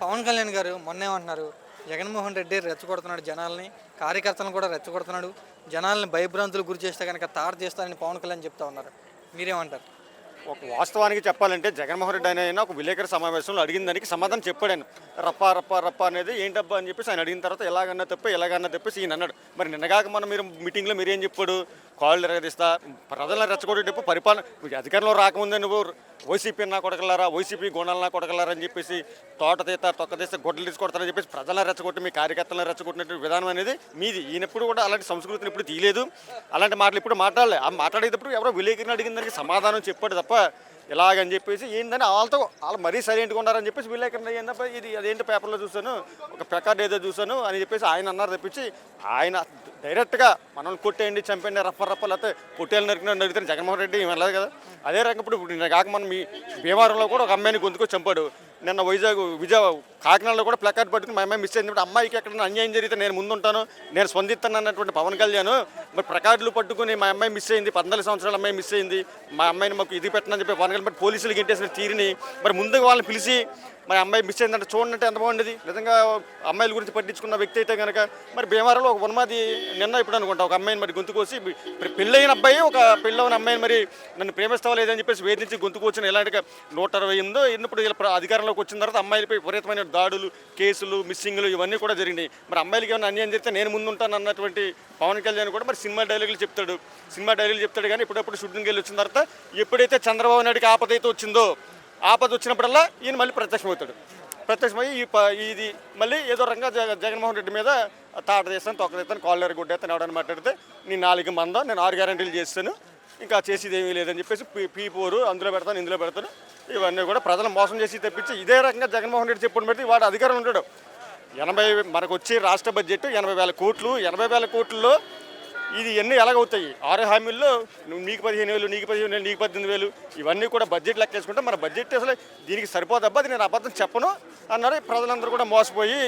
పవన్ కళ్యాణ్ గారు మొన్నేమంటున్నారు, జగన్మోహన్ రెడ్డి రెచ్చగొడుతున్నాడు జనాల్ని, కార్యకర్తలను కూడా రెచ్చగొడుతున్నాడు, జనాల్ని భయభ్రాంతులకు గురి చేస్తే కనుక తాట తీస్తారని పవన్ కళ్యాణ్ చెప్తా ఉన్నారు. మీరేమంటారు? ఒక వాస్తవానికి చెప్పాలంటే జగన్మోహన్ రెడ్డి ఆయన ఒక విలేకరుల సమావేశంలో అడిగిన దానికి సమాధానం చెప్పాడు ఆయన. రప్ప రప్ప రప్ప అనేది ఏంటబ్బా అని చెప్పేసి ఆయన అడిగిన తర్వాత ఎలాగన్నా చెప్పేసి ఈయన అన్నాడు. మరి నిన్నగాక మీరు మీటింగ్లో మీరేం చెప్పాడు, కాళ్ళు ఎరగదీస్తా, ప్రజలను రెచ్చగొట్టేటప్పుడు పరిపాలన అధికారంలో రాకముందే నువ్వు వైసీపీ నా కొడకలారా, వైసీపీ గుణాలు నా కొడకలారా అని చెప్పేసి తోట తీస్తా తొక్క తీస్తే గొడ్డలు తీసుకొడతారని చెప్పేసి ప్రజలను రెచ్చగొట్టి మీ కార్యకర్తలను రెచ్చగొట్టిన విధానం అనేది మీది. ఈయనప్పుడు కూడా అలాంటి సంస్కృతిని ఇప్పుడు తీయలేదు, అలాంటి మాటలు ఇప్పుడు మాట్లాడలే. ఆ మాట్లాడేటప్పుడు ఎవరో విలేకరిని అడిగిన దానికి సమాధానం చెప్పాడు తప్ప ఇలాగని చెప్పేసి ఏందని వాళ్ళు మరీ సరైనగా ఉన్నారని చెప్పేసి విలేకరణ ఏంటప్ప ఇది అదేంటి పేపర్లో చూశాను, ఒక ప్లకార్డ్ ఏదో చూశాను అని చెప్పేసి ఆయన అన్నారు తప్పించి ఆయన డైరెక్ట్గా మనల్ని కొట్టేయండి చంపండి రప్ప లేకపోతే పొట్టేలు నరికిన అడిగితే జగన్మోహన్ రెడ్డి వెళ్ళదు కదా. అదే రకం ఇప్పుడు నిన్న కాక మనం మీ భీమవరంలో కూడా ఒక అమ్మాయిని గొంతుకు చంపాడు. నిన్న కాకినాడలో కూడా ప్లకార్డ్ పట్టుకుని మా అమ్మాయి మిస్ అయింది. ఇప్పుడు అమ్మాయికి ఎక్కడైనా అన్యాయం జరిగితే నేను ముందుంటాను, నేను స్పందిస్తాను అన్నటువంటి పవన్ కళ్యాణ్ మరి ప్లకార్డులు పట్టుకుని మా అమ్మాయి మిస్ అయింది, 14 సంవత్సరాల అమ్మాయి మిస్ అయింది, మా అమ్మాయిని మాకు ఇది పెట్టనని చెప్పి పవన్ కళ్యాణ్ బట్ పోలీసులు గింటేసిన తీరిని మరి ముందుగా వాళ్ళని పిలిచి మరి అమ్మాయి మిస్ అయిందంటే చూడండి ఎంత బాగుండేది. నిజంగా అమ్మాయిల గురించి పట్టించుకున్న వ్యక్తి అయితే కనుక మరి భీమవరంలో ఒక ఉన్మాది నిన్న ఇప్పుడు అనుకుంటా ఒక అమ్మాయిని మరి గొంతు కోసి పెళ్ళైన అబ్బాయి ఒక పెళ్ళవని అమ్మాయిని మరి నన్ను ప్రేమిస్తావా లేదని చెప్పేసి వేధించి గొంతు కోసిన ఇలాంటిగా 168 ఎన్నప్పుడు అధికారంలోకి వచ్చిన తర్వాత అమ్మాయిలపై విపరీతమైన దాడులు, కేసులు, మిస్సింగ్లు ఇవన్నీ కూడా జరిగినాయి. మరి అమ్మాయిలకి ఏమైనా అన్యాయం జరిగితే నేను ముందుంటాను అన్నటువంటి పవన్ కళ్యాణ్ కూడా మరి సినిమా డైలాగులు చెప్తాడు కానీ ఇప్పుడప్పుడు షూటింగ్కి వెళ్ళి వచ్చిన తర్వాత ఎప్పుడైతే చంద్రబాబు నాయుడికి ఆపద అయితే వచ్చిందో ఆపద వచ్చినప్పుడల్లా ఈయన మళ్ళీ ప్రత్యక్షమయ్యి ఇది మళ్ళీ ఏదో రకంగా జగన్మోహన్ రెడ్డి మీద తాట చేస్తాను, తొక్క చేస్తాను, కాళ్ళు ఎరగొట్టేస్తాను ఎవడని మాట్లాడితే నీ 4 మందం నేను 6 గ్యారెంటీలు చేస్తాను, ఇంకా చేసేది ఏమీ లేదని చెప్పేసి పీ4 అందులో పెడతాను ఇందులో పెడతాను ఇవన్నీ కూడా ప్రజలు మోసం చేసి తెప్పించి ఇదే రకంగా జగన్మోహన్ రెడ్డి చెప్పడం పెడితే వాడు అధికారం ఉంటాడు. మనకు వచ్చే రాష్ట్ర బడ్జెట్ 80,000 కోట్లు. 80,000 కోట్లలో ఇది ఎన్ని ఎలాగవుతాయి? 6 హామీల్లో నీకు 15,000, నీకు 15,000, నీకు 18,000 ఇవన్నీ కూడా బడ్జెట్ లెక్కేసుకుంటే మన బడ్జెట్ అసలు దీనికి సరిపోదబ్బా, అది నేను అబద్ధం చెప్పను అన్నారు. ప్రజలందరూ కూడా మోసపోయి